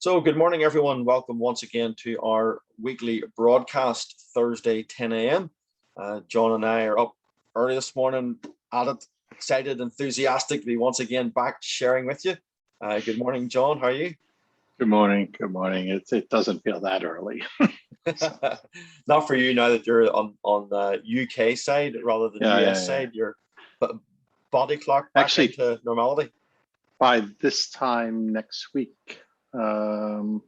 So good morning, everyone. Welcome once again to our weekly broadcast, Thursday, 10 a.m. John and I are up early this morning at it, excited, enthusiastic to be once again back sharing with you. Good morning, John. How are you? Good morning. Good morning. It doesn't feel that early. Not for you now that you're on the UK side rather than US side. Your body clock back actually into normality. By this time next week, I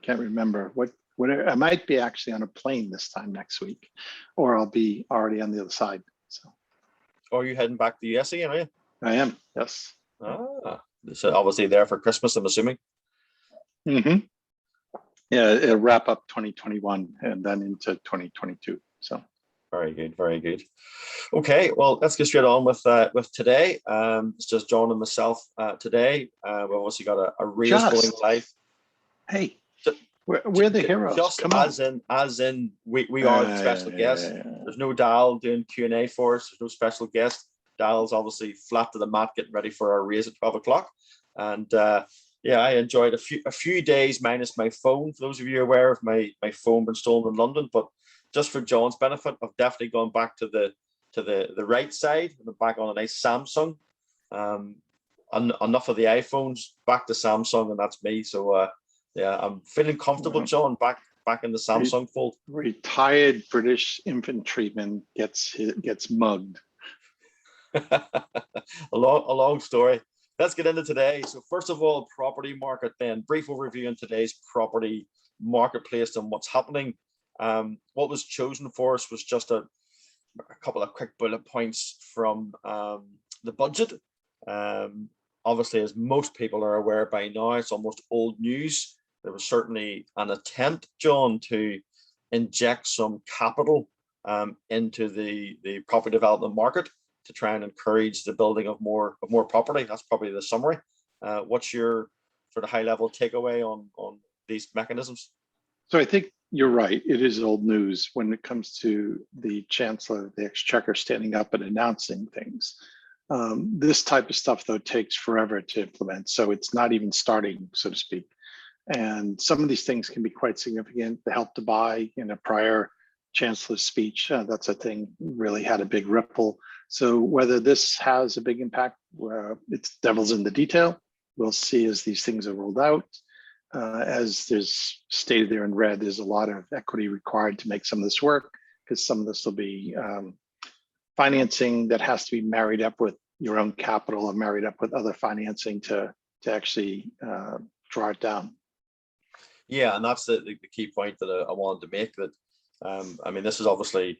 can't remember what I might be actually on a plane this time next week, or I'll be already on the other side. So, are you heading back to the US again? Are you? I am. Yes. So obviously there for Christmas, I'm assuming. Mm-hmm. Yeah, it'll wrap up 2021 and then into 2022. So. Very good, very good. Okay, well, let's get straight on with today. It's just John and myself today. We've obviously got a race going live. Hey, we're the heroes. Just come as on. We are the special guests. There's no Dal doing Q&A for us. There's no special guest. Dal's obviously flat to the mat, getting ready for our race at 12 o'clock. And I enjoyed a few days minus my phone. For those of you aware of my phone being stolen in London, but just for John's benefit, I've definitely gone back to the right side. I'm back on a nice Samsung. Enough of the iPhones, back to Samsung, and that's me. So I'm feeling comfortable, John, back in the Samsung fold. Retired British infantryman gets mugged. a long story. Let's get into today. So first of all, property market. Then brief overview on today's property marketplace and what's happening. What was chosen for us was just a couple of quick bullet points from the budget. Obviously, as most people are aware by now, it's almost old news. There was certainly an attempt, John, to inject some capital into the property development market to try and encourage the building of more property. That's probably the summary. What's your sort of high level takeaway on these mechanisms? So I think you're right. It is old news when it comes to the Chancellor of the Exchequer standing up and announcing things. This type of stuff, though, takes forever to implement. So it's not even starting, so to speak. And some of these things can be quite significant. The Help to Buy in a prior Chancellor's speech, that's a thing, really had a big ripple. So whether this has a big impact, it's devil's in the detail. We'll see as these things are rolled out. As there's stated there in red, there's a lot of equity required to make some of this work, because some of this will be financing that has to be married up with your own capital or married up with other financing to actually draw it down. Yeah, and that's the key point that I wanted to make. That I mean, this is obviously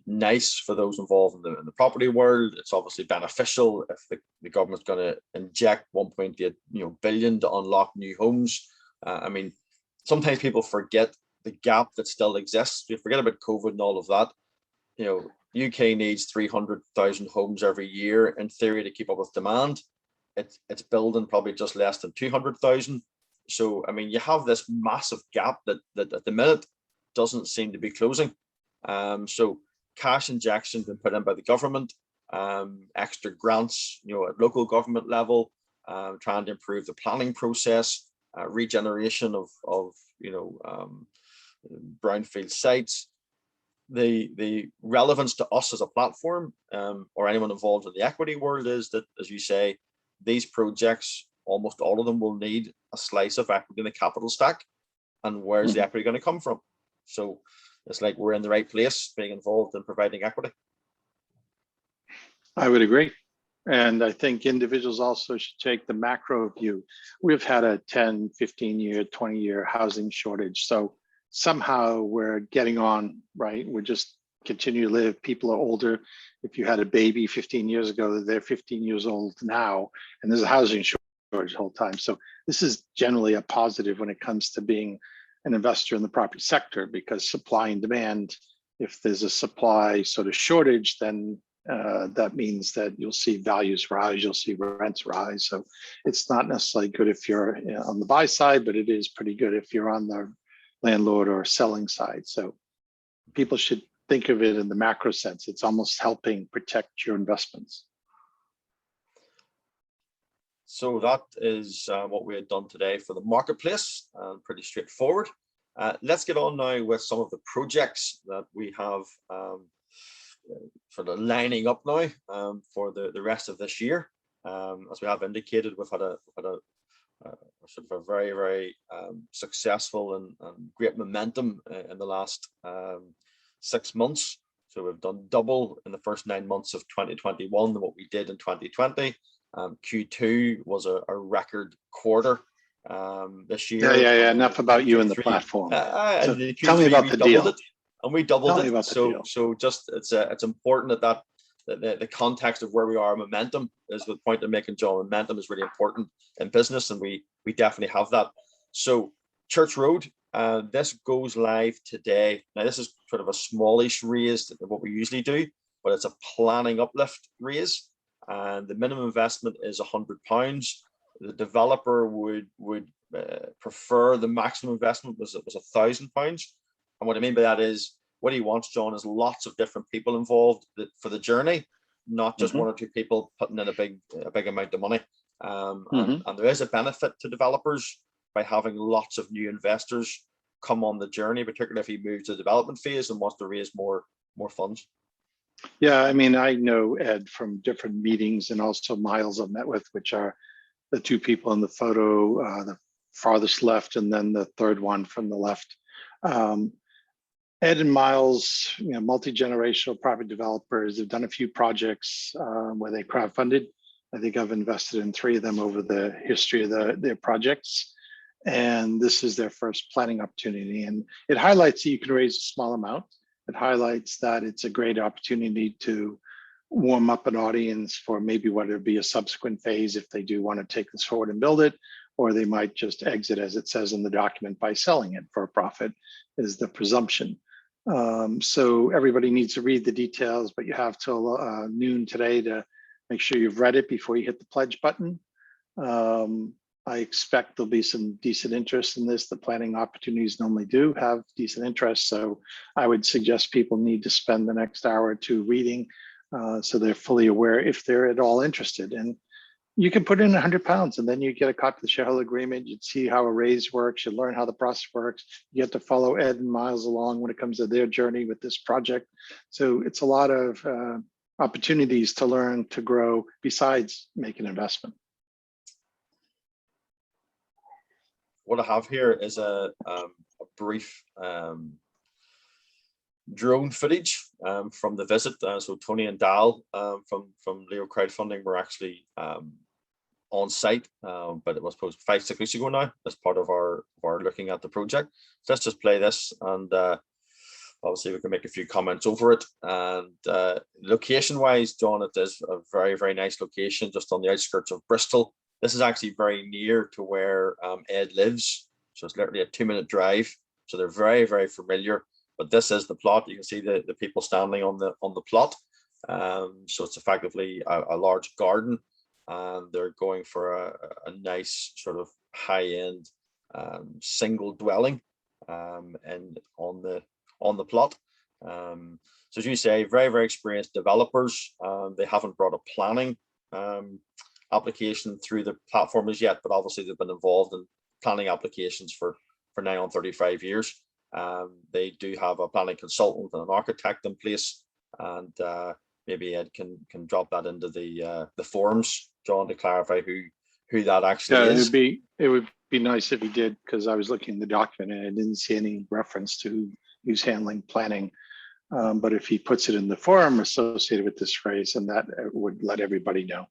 nice for those involved in the property world. It's obviously beneficial if the government's going to inject 1.8 billion to unlock new homes. I mean, sometimes people forget the gap that still exists. You forget about COVID and all of that. UK needs 300,000 homes every year in theory to keep up with demand. It's building probably just less than 200,000. So I mean, you have this massive gap that at the minute doesn't seem to be closing. So cash injection been put in by the government, extra grants, at local government level, trying to improve the planning process, regeneration of brownfield sites. The relevance to us as a platform, or anyone involved in the equity world, is that, as you say, these projects, almost all of them, will need a slice of equity in the capital stack. And where's the equity going to come from? So it's like we're in the right place being involved in providing equity. I would agree. And I think individuals also should take the macro view. We've had a 10, 15 year, 20 year housing shortage. So somehow we're getting on, right? We're just continue to live. People are older. If you had a baby 15 years ago, they're 15 years old now, and there's a housing shortage the whole time. So this is generally a positive when it comes to being an investor in the property sector, because supply and demand, if there's a supply sort of shortage, then that means that you'll see values rise, you'll see rents rise. So it's not necessarily good if you're on the buy side, but it is pretty good if you're on the landlord or selling side. So people should think of it in the macro sense. It's almost helping protect your investments. So that is what we had done today for the marketplace, pretty straightforward. Let's get on now with some of the projects that we have sort of lining up now for the rest of this year. As we have indicated, we've had a sort of a very successful and great momentum in the last 6 months. So we've done double in the first 9 months of 2021 than what we did in 2020. Q2 was a record quarter this year. Yeah. Enough about you and the Q3, platform. So Q3, tell me about the deal. And we doubled Tell me it. about the deal. So just it's important that the context of where we are, momentum is the point I'm making, John. Momentum is really important in business, and we definitely have that. So Church Road, this goes live today. Now this is sort of a smallish raise than what we usually do, but it's a planning uplift raise, and the minimum investment is £100. The developer would prefer the maximum investment was £1,000. And what I mean by that is, what he wants, John, is lots of different people involved for the journey, not just one or two people putting in a big amount of money. And there is a benefit to developers by having lots of new investors come on the journey, particularly if he moves to the development phase and wants to raise more funds. Yeah, I mean, I know Ed from different meetings, and also Miles I've met with, which are the two people in the photo, the farthest left, and then the third one from the left. Ed and Miles, multi-generational private developers, have done a few projects where they crowdfunded. I think I've invested in 3 of them over the history of their projects. And this is their first planning opportunity. And it highlights that you can raise a small amount. It highlights that it's a great opportunity to warm up an audience for maybe what would be a subsequent phase if they do want to take this forward and build it, or they might just exit, as it says in the document, by selling it for a profit, is the presumption. So everybody needs to read the details, but you have till noon today to make sure you've read it before you hit the pledge button. I expect there'll be some decent interest in this. The planning opportunities normally do have decent interest. So I would suggest people need to spend the next hour or two reading so they're fully aware if they're at all interested. And you can put in £100 and then you get a copy of the shareholder agreement. You'd see how a raise works. You learn how the process works. You get to follow Ed and Miles along when it comes to their journey with this project. So it's a lot of opportunities to learn, to grow, besides make an investment. What I have here is a brief drone footage from the visit. So Tony and Dal from Leo Crowdfunding were actually on site, but it was supposed 5-6 weeks ago now as part of our looking at the project. So let's just play this, and obviously we can make a few comments over it. And location wise, John, it is a very nice location just on the outskirts of Bristol. This is actually very near to where Ed lives, so it's literally a 2-minute drive. So they're very familiar. But this is the plot. You can see the people standing on the plot. So it's effectively a large garden, and they're going for a nice sort of high-end single dwelling and on the plot. So as you say, very experienced developers. They haven't brought a planning application through the platform as yet, but obviously they've been involved in planning applications for now on 35 years. They do have a planning consultant and an architect in place, and maybe Ed can drop that into the forums, John, to clarify who that actually is. It would be nice if he did, because I was looking at the document and I didn't see any reference to who's handling planning. But if he puts it in the forum associated with this phrase, and that would let everybody know.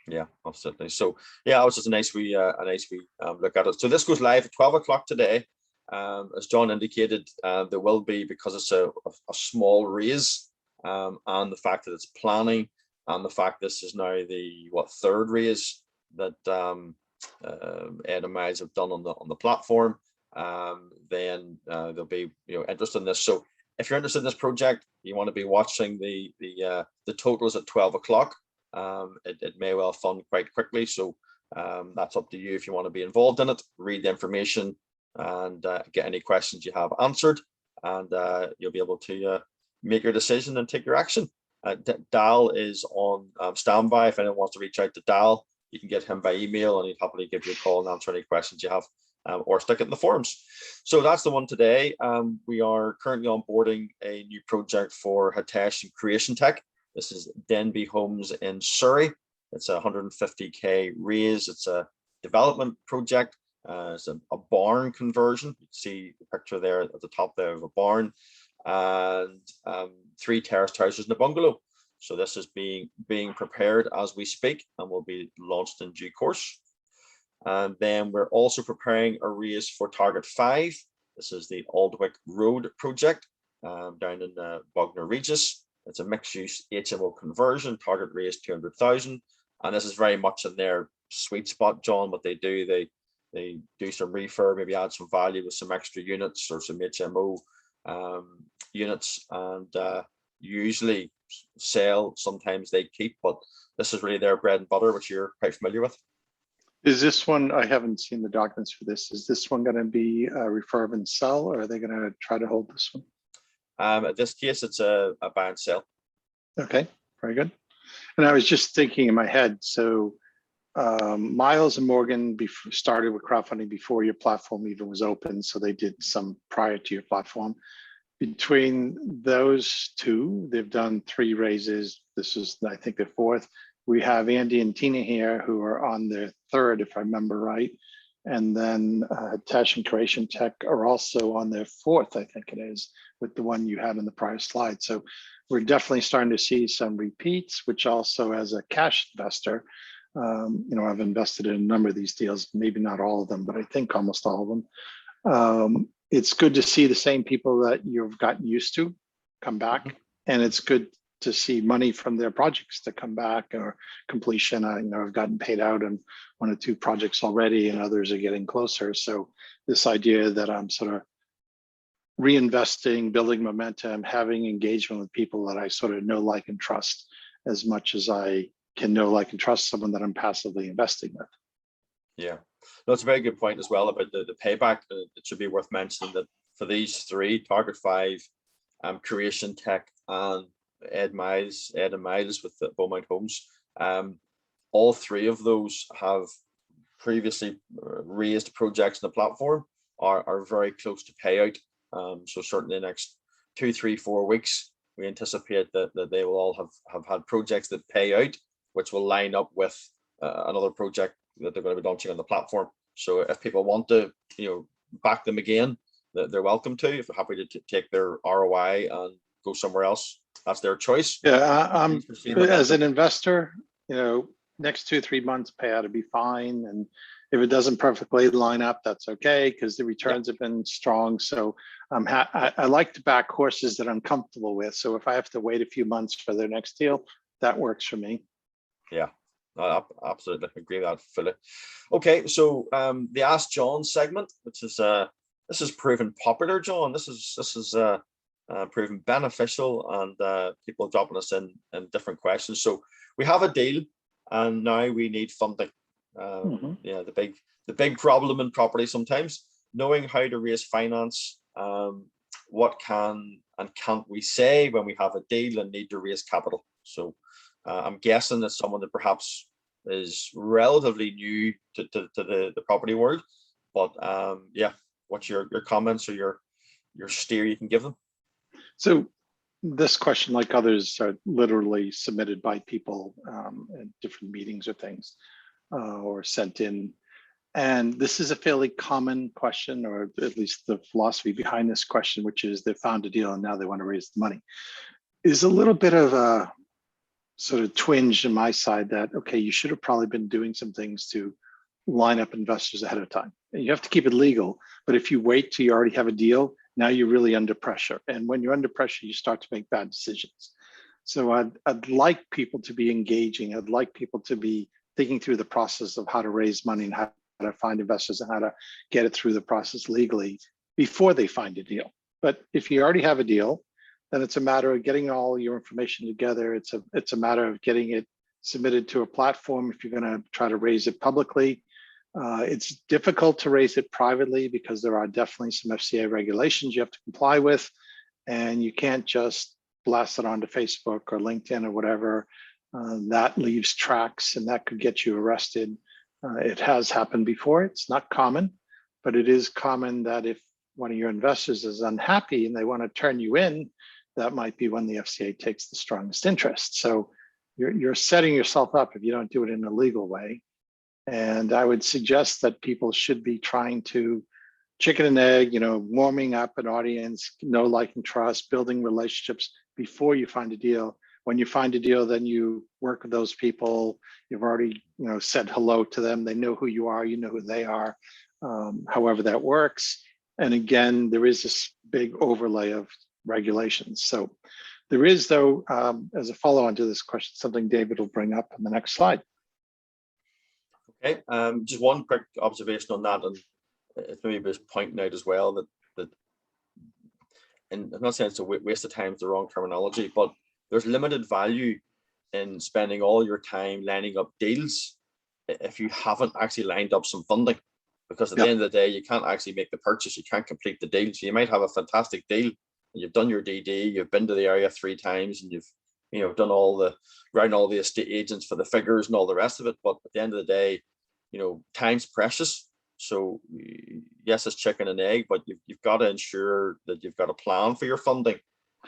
Yeah, absolutely. So yeah, it was just a nice wee look at it. So this goes live at 12 o'clock today. As John indicated, there will be, because it's a small raise, and the fact that it's planning, and the fact this is now the third raise that Ed and Miles have done on the platform, then there'll be interest in this. So if you're interested in this project, you want to be watching the totals at 12 o'clock. It may well fund quite quickly, so that's up to you if you want to be involved in it. Read the information and get any questions you have answered, and you'll be able to make your decision and take your action. Dal is on standby if anyone wants to reach out to Dal. you can get him by email, and he'd happily give you a call and answer any questions you have, or stick it in the forums. So that's the one today. We are currently onboarding a new project for Hitesh and Creation Tech. This is Denby Homes in Surrey. It's a 150K raise. It's a development project. It's a barn conversion. You can see the picture there at the top there of a barn, and 3 terraced houses and a bungalow. So this is being prepared as we speak and will be launched in due course. And then we're also preparing a raise for Target 5. This is the Aldwick Road project down in Bognor Regis. It's a mixed-use HMO conversion. Target raise 200,000, and this is very much in their sweet spot, John. What they do, they do some refurb, maybe add some value with some extra units or some HMO units, and usually sell. Sometimes they keep, but this is really their bread and butter, which you're quite familiar with. Is this one, I haven't seen the documents for this, is this one going to be refurb and sell, or are they going to try to hold this one? At this case, it's a buy and sell. Okay, very good. And I was just thinking in my head, so Miles and Morgan started with crowdfunding before your platform even was open, so they did some prior to your platform. Between those two, they've done 3 raises. This is, I think, the 4th. We have Andy and Tina here who are on their 3rd, if I remember right. And then Tash and Creation Tech are also on their 4th, I think it is, with the one you had in the prior slide. So we're definitely starting to see some repeats, which also as a cash investor, I've invested in a number of these deals, maybe not all of them, but I think almost all of them. It's good to see the same people that you've gotten used to come back, and it's good to see money from their projects to come back or completion. I've gotten paid out on 1 or 2 projects already, and others are getting closer. So this idea that I'm sort of reinvesting, building momentum, having engagement with people that I sort of know, like, and trust as much as I can know, like, and trust someone that I'm passively investing with. Yeah, that's a very good point as well about the payback. It should be worth mentioning that for these 3, Target 5, Creation Tech, and Ed and Miles with the Beaumont Homes, all 3 of those have previously raised projects in the platform, are very close to payout. So certainly in the next 2, 3, 4 weeks, we anticipate that they will all have had projects that pay out, which will line up with another project that they're going to be launching on the platform. So if people want to, back them again, they're welcome to. If they're happy to take their ROI and go somewhere else, that's their choice. Yeah, as an investor, next 2 or 3 months payout to be fine, and if it doesn't perfectly line up, that's okay, because the returns have been strong. So I like to back horses that I'm comfortable with. So if I have to wait a few months for their next deal, that works for me. Yeah, absolutely agree with that fully. Okay, so the Ask John segment, which is this is proven popular, John. This is proven beneficial, and people dropping us in different questions. So we have a deal, and now we need funding. Yeah, the big problem in property sometimes, knowing how to raise finance. What can and can't we say when we have a deal and need to raise capital? So I'm guessing that someone that perhaps is relatively new to the property world, but yeah, what's your comments or your steer you can give them? So this question, like others, are literally submitted by people at different meetings or things, or sent in. And this is a fairly common question, or at least the philosophy behind this question, which is they found a deal and now they want to raise the money. Is a little bit of a sort of twinge in my side that, okay, you should have probably been doing some things to line up investors ahead of time. And you have to keep it legal, but if you wait till you already have a deal, now you're really under pressure. And when you're under pressure, you start to make bad decisions. So I'd like people to be engaging. I'd like people to be thinking through the process of how to raise money and how to find investors and how to get it through the process legally before they find a deal. But if you already have a deal, then it's a matter of getting all your information together. It's a matter of getting it submitted to a platform if you're going to try to raise it publicly. It's difficult to raise it privately because there are definitely some FCA regulations you have to comply with, and you can't just blast it onto Facebook or LinkedIn or whatever. That leaves tracks and that could get you arrested. It has happened before. It's not common, but it is common that if one of your investors is unhappy and they want to turn you in, that might be when the FCA takes the strongest interest. So you're setting yourself up if you don't do it in a legal way. And I would suggest that people should be trying to chicken and egg, warming up an audience, know, like, and trust, building relationships before you find a deal. When you find a deal, then you work with those people. You've already, said hello to them. They know who you are. You know who they are. However that works. And again, there is this big overlay of regulations. So there is, though, as a follow-on to this question, something David will bring up in the next slide. Okay, just one quick observation on that, and it's maybe just pointing out as well that and I'm not saying it's a waste of time, it's the wrong terminology, but there's limited value in spending all your time lining up deals if you haven't actually lined up some funding, because at the end of the day, you can't actually make the purchase, you can't complete the deal. So you might have a fantastic deal and you've done your DD, you've been to the area 3 times, and you've done all the estate agents for the figures and all the rest of it, but at the end of the day, time's precious. So yes, it's chicken and egg, but you've got to ensure that you've got a plan for your funding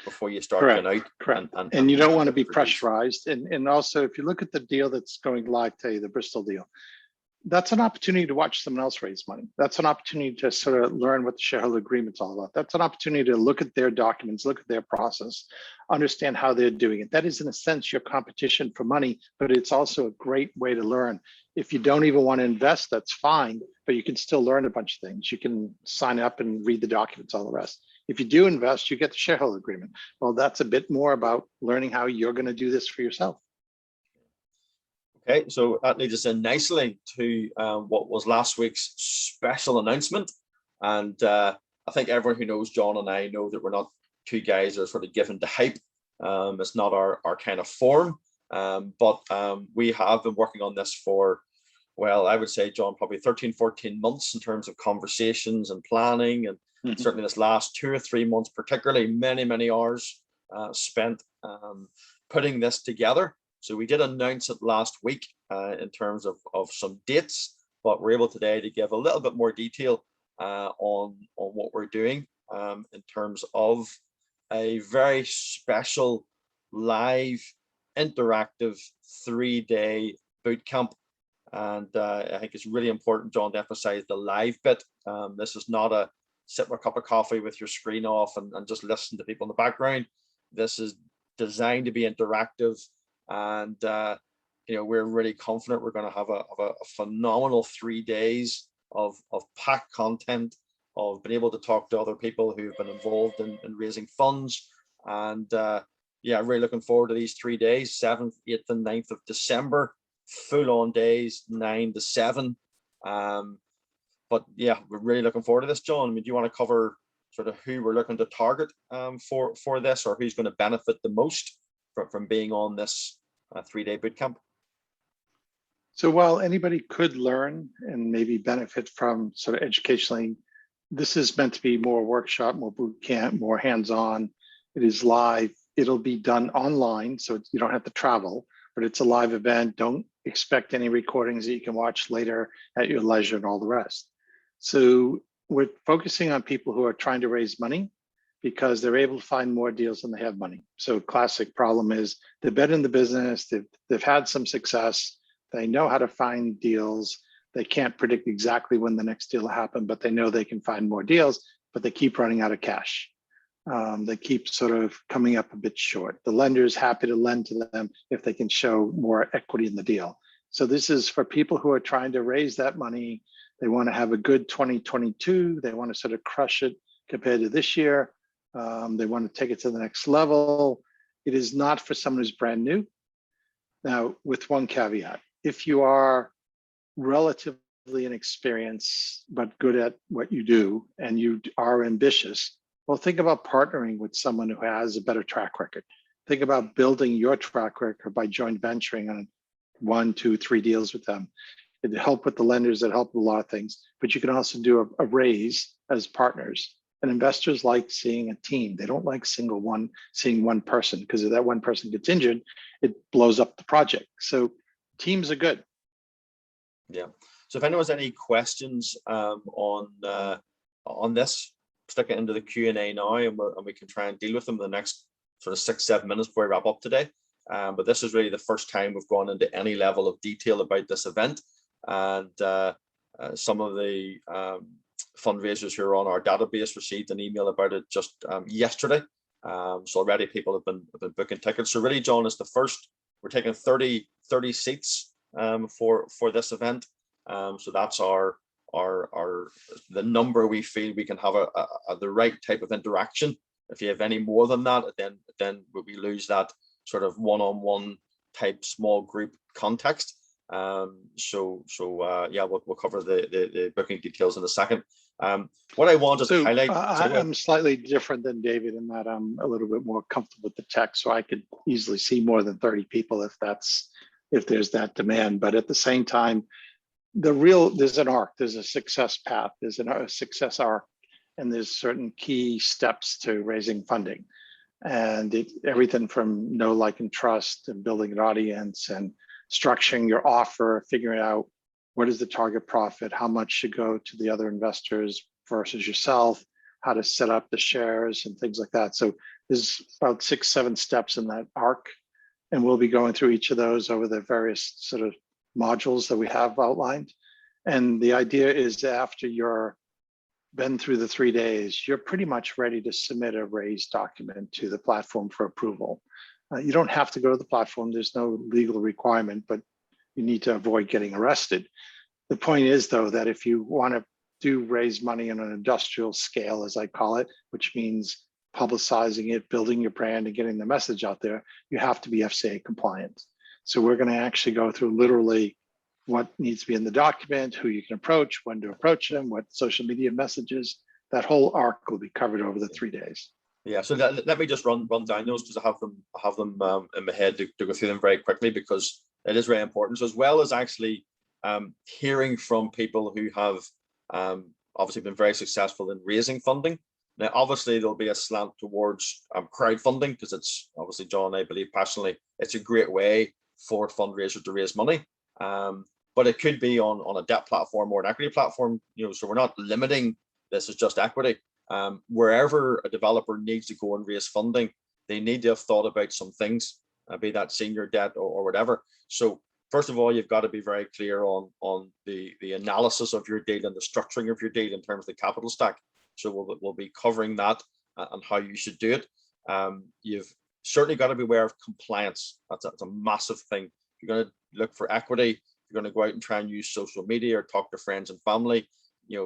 before you start going out. Correct. And you don't want to be pressurized. And also, if you look at the deal that's going live today, the Bristol deal, that's an opportunity to watch someone else raise money. That's an opportunity to sort of learn what the shareholder agreement's all about. That's an opportunity to look at their documents, look at their process, understand how they're doing it. That is, in a sense, your competition for money, but it's also a great way to learn. If you don't even want to invest, that's fine, but you can still learn a bunch of things. You can sign up and read the documents, all the rest. If you do invest, you get the shareholder agreement. Well, that's a bit more about learning how you're going to do this for yourself. Okay, so that leads us in nicely to what was last week's special announcement. And I think everyone who knows John and I know that we're not two guys that are sort of given to hype. It's not our kind of form, but we have been working on this for, well, I would say, John, probably 13, 14 months in terms of conversations and planning. And certainly this last 2 or 3 months, particularly many hours spent putting this together. So we did announce it last week in terms of some dates, but we're able today to give a little bit more detail on what we're doing in terms of a very special live interactive 3-day boot camp. And I think it's really important, John, to emphasize the live bit. This is not a sit with a cup of coffee with your screen off and just listen to people in the background. This is designed to be interactive. And we're really confident we're going to have a phenomenal 3 days of packed content, of being able to talk to other people who've been involved in raising funds. And really looking forward to these 3 days, 7th, 8th, and 9th of December, full on days, 9 to 7. But yeah, we're really looking forward to this, John. I mean, do you want to cover sort of who we're looking to target for this, or who's going to benefit the most from being on this 3-day bootcamp? So while anybody could learn and maybe benefit from sort of educationally, this is meant to be more workshop, more boot camp, more hands-on. It is live. It'll be done online, so you don't have to travel, but it's a live event. Don't expect any recordings that you can watch later at your leisure and all the rest. So we're focusing on people who are trying to raise money because they're able to find more deals than they have money. So classic problem is they've been in the business, they've had some success, they know how to find deals. They can't predict exactly when the next deal will happen, but they know they can find more deals, but they keep running out of cash. They keep sort of coming up a bit short. The lender is happy to lend to them if they can show more equity in the deal. So this is for people who are trying to raise that money. They want to have a good 2022. They want to sort of crush it compared to this year. They want to take it to the next level. It is not for someone who's brand new. Now, with one caveat, if you are relatively inexperienced, but good at what you do, and you are ambitious, well, think about partnering with someone who has a better track record. Think about building your track record by joint venturing on 1, 2, 3 deals with them. It help with the lenders, that help with a lot of things, but you can also do a raise as partners And investors like seeing a team. They don't like seeing one person, because if that one person gets injured, it blows up the project. So teams are good. Yeah. So if anyone has any questions on this, stick it into the Q&A now, and we can try and deal with them in the next sort of 6-7 minutes before we wrap up today. But this is really the first time we've gone into any level of detail about this event, and some of the fundraisers who are on our database received an email about it just yesterday. So already people have been booking tickets. So really, John, is the first. We're taking 30 seats for this event. So that's the number we feel we can have the right type of interaction. If you have any more than that, then we lose that sort of one-on-one type small group context. Yeah, we'll cover the booking details in a second. What I wanted to highlight. I'm slightly different than David in that I'm a little bit more comfortable with the tech, so I could easily see more than 30 people if there's that demand. But at the same time, there's an arc, there's a success path, there's a success arc, and there's certain key steps to raising funding. And everything from know, like, and trust, and building an audience, and structuring your offer, figuring out what is the target profit, how much should go to the other investors versus yourself, how to set up the shares and things like that. So there's about 6-7 steps in that arc, and we'll be going through each of those over the various sort of modules that we have outlined. And the idea is after you're been through the 3 days, you're pretty much ready to submit a raise document to the platform for approval. You don't have to go to the platform. There's no legal requirement, but you need to avoid getting arrested. The point is, though, that if you want to raise money on an industrial scale, as I call it, which means publicizing it, building your brand, and getting the message out there, you have to be FCA compliant. So we're going to actually go through literally what needs to be in the document, who you can approach, when to approach them, what social media messages. That whole arc will be covered over the 3 days. Yeah, so let me just run down those, because I have them in my head to go through them very quickly, because it is very important. So as well as actually hearing from people who have obviously been very successful in raising funding. Now, obviously, there'll be a slant towards crowdfunding, because it's obviously, John, I believe passionately, it's a great way for fundraisers to raise money. But it could be on a debt platform or an equity platform, so we're not limiting this as just equity. Wherever a developer needs to go and raise funding, they need to have thought about some things, be that senior debt or whatever. So first of all, you've got to be very clear on the analysis of your deal and the structuring of your deal in terms of the capital stack. So we'll be covering that and how you should do it. You've certainly got to be aware of compliance. That's a massive thing. If you're going to look for equity, you're going to go out and try and use social media or talk to friends and family.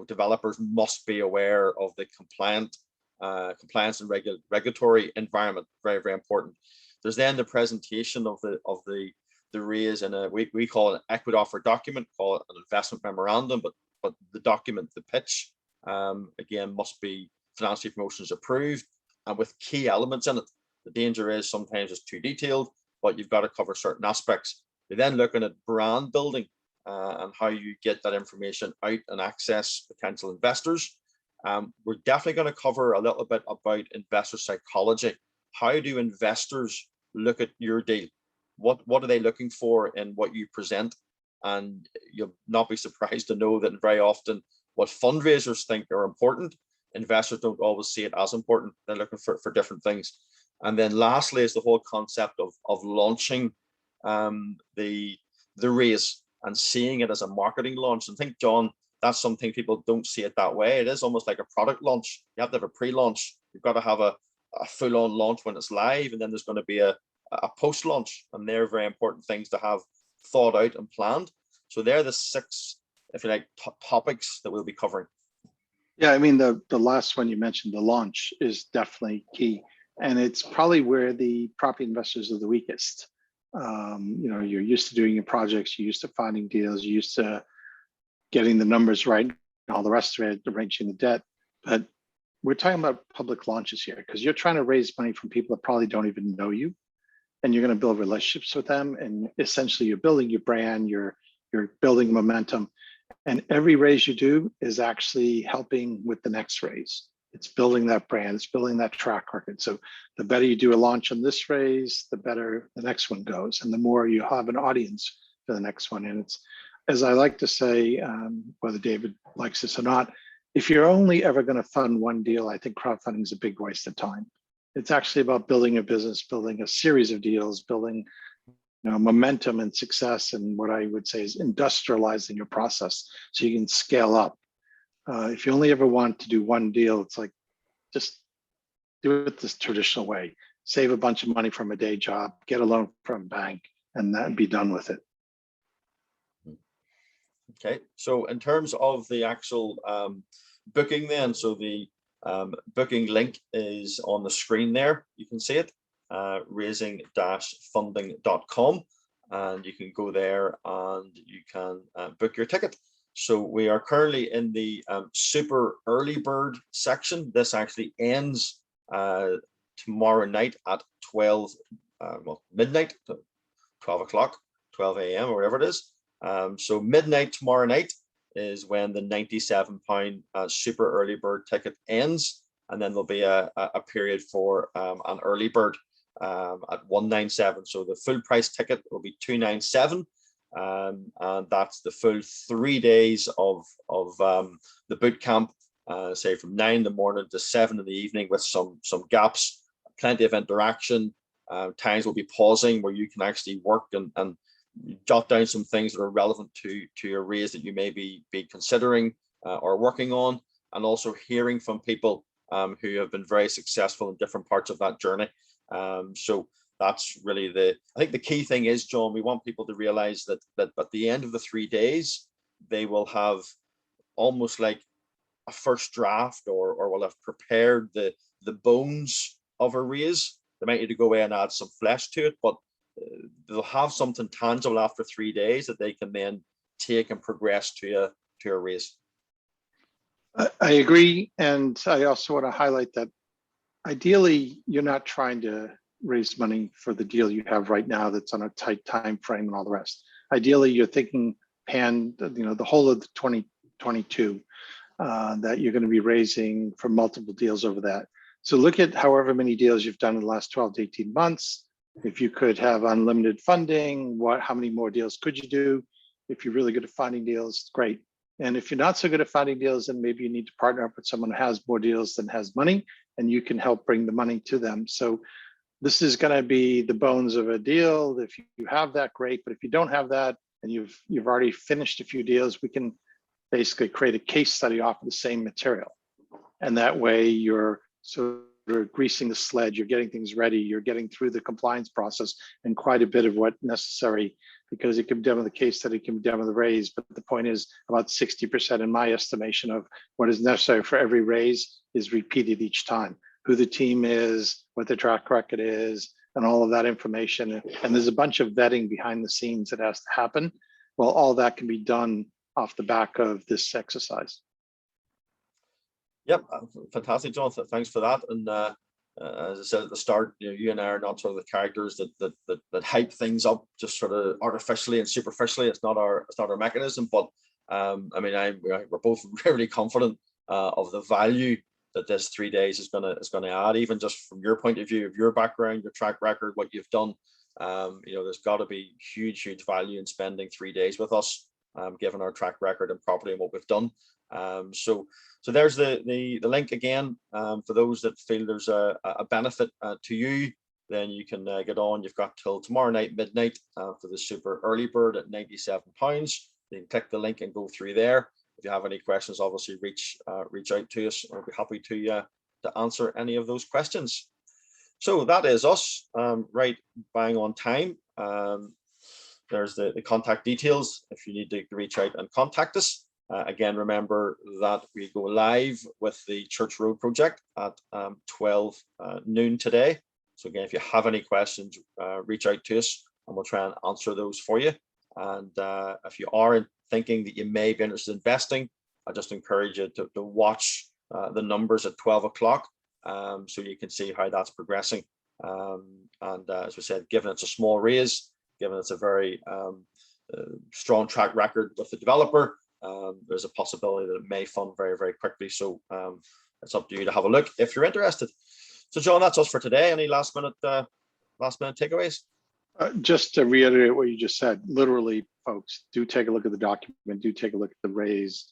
Developers must be aware of the compliance and regulatory environment. Very, very important. There's then the presentation of the raise in we call it an equity offer document, call it an investment memorandum, but the document, the pitch, again, must be financial promotions approved and with key elements in it. The danger is sometimes it's too detailed, but you've got to cover certain aspects. You're then looking at brand building and how you get that information out and access potential investors. We're definitely going to cover a little bit about investor psychology. How do investors look at your deal? What are they looking for in what you present? And you'll not be surprised to know that very often what fundraisers think are important, investors don't always see it as important. They're looking for different things. And then lastly is the whole concept of launching the raise and seeing it as a marketing launch. And I think, John, that's something people don't see it that way. It is almost like a product launch. You have to have a pre-launch. You've got to have a full-on launch when it's live, and then there's going to be a post-launch, and they're very important things to have thought out and planned. So they're the 6, if you like, topics that we'll be covering. Yeah, I mean, the last one you mentioned, the launch, is definitely key. And it's probably where the property investors are the weakest. You're used to doing your projects, you're used to finding deals, you're used to getting the numbers right, and all the rest of it, arranging the debt. But we're talking about public launches here, because you're trying to raise money from people that probably don't even know you, and you're going to build relationships with them. And essentially, you're building your brand, you're building momentum. And every raise you do is actually helping with the next raise. It's building that brand, it's building that track record. So the better you do a launch on this raise, the better the next one goes, and the more you have an audience for the next one. And it's, as I like to say, whether David likes this or not, if you're only ever going to fund one deal, I think crowdfunding is a big waste of time. It's actually about building a business, building a series of deals, building momentum and success, and what I would say is industrializing your process so you can scale up. If you only ever want to do one deal, it's like, just do it this traditional way. Save a bunch of money from a day job, get a loan from a bank, and then be done with it. Okay, so in terms of the actual booking then, so the booking link is on the screen there. You can see it, raising-funding.com, and you can go there and you can book your ticket. So we are currently in the super early bird section. This actually ends tomorrow night at midnight, 12 o'clock, 12 a.m. or whatever it is. So midnight tomorrow night is when the £97 super early bird ticket ends, and then there'll be a period for an early bird at £197. So the full price ticket will be £297, and that's the full 3 days of the boot camp, say from 9 in the morning to 7 in the evening, with some gaps, plenty of interaction. Times will be pausing where you can actually work and jot down some things that are relevant to your raise that you may be considering or working on, and also hearing from people who have been very successful in different parts of that journey. So that's really I think the key thing is, John, we want people to realize that at the end of the 3 days, they will have almost like a first draft, or will have prepared the bones of a raise. They might need to go away and add some flesh to it, but they'll have something tangible after 3 days that they can then take and progress to a raise. I agree, and I also want to highlight that ideally you're not trying to raise money for the deal you have right now that's on a tight time frame and all the rest. Ideally, you're thinking the whole of the 2022 that you're going to be raising for multiple deals over that. So look at however many deals you've done in the last 12 to 18 months. If you could have unlimited funding, how many more deals could you do? If you're really good at finding deals, great. And if you're not so good at finding deals, then maybe you need to partner up with someone who has more deals than has money, and you can help bring the money to them. So this is going to be the bones of a deal. If you have that, great. But if you don't have that and you've already finished a few deals, we can basically create a case study off of the same material. And that way you're sort of greasing the sled, you're getting things ready, you're getting through the compliance process and quite a bit of what necessary, because it can be done with the case study, it can be done with the raise. But the point is, about 60% in my estimation of what is necessary for every raise is repeated each time. Who the team is, what the track record is, and all of that information. And there's a bunch of vetting behind the scenes that has to happen. Well, all that can be done off the back of this exercise. Yep, fantastic, John. Thanks for that. And as I said at the start, you and I are not sort of the characters that hype things up just sort of artificially and superficially. It's not our mechanism. But I mean, we're both really confident of the value that this 3 days is gonna add, even just from your point of view, of your background, your track record, what you've done. There's got to be huge value in spending 3 days with us, given our track record and property and what we've done. So there's the link again. For those that feel there's a benefit to you, then you can get on. You've got till tomorrow night midnight for the super early bird at £97. You can click the link and go through there. If you have any questions, obviously reach out to us. We'll be happy to answer any of those questions. So that is us, right bang on time. There's the contact details if you need to reach out and contact us. Again, remember that we go live with the Church Road project at 12 noon today. So again, if you have any questions, reach out to us and we'll try and answer those for you. And if you are thinking that you may be interested in investing, I just encourage you to watch the numbers at 12 o'clock so you can see how that's progressing. And as we said, given it's a small raise, given it's a very strong track record with the developer, there's a possibility that it may fund very quickly. So it's up to you to have a look if you're interested. So John, that's us for today. Any last minute takeaways? Just to reiterate what you just said, literally, folks, do take a look at the document, do take a look at the raise.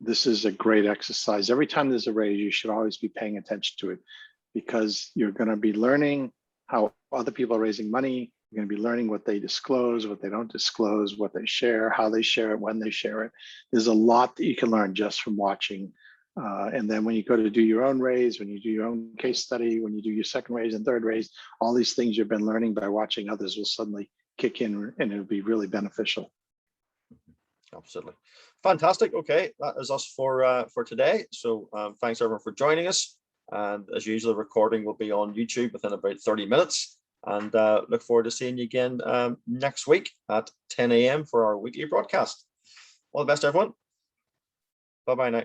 This is a great exercise. Every time there's a raise, you should always be paying attention to it, because you're going to be learning how other people are raising money. You're going to be learning what they disclose, what they don't disclose, what they share, how they share it, when they share it. There's a lot that you can learn just from watching. And then when you go to do your own raise, when you do your own case study, when you do your second raise and third raise, all these things you've been learning by watching others will suddenly kick in, and it'll be really beneficial. Absolutely. Fantastic. Okay, that is us for today. So thanks everyone for joining us. And as usual, the recording will be on YouTube within about 30 minutes. And look forward to seeing you again next week at 10 a.m. for our weekly broadcast. All the best, everyone. Bye-bye now.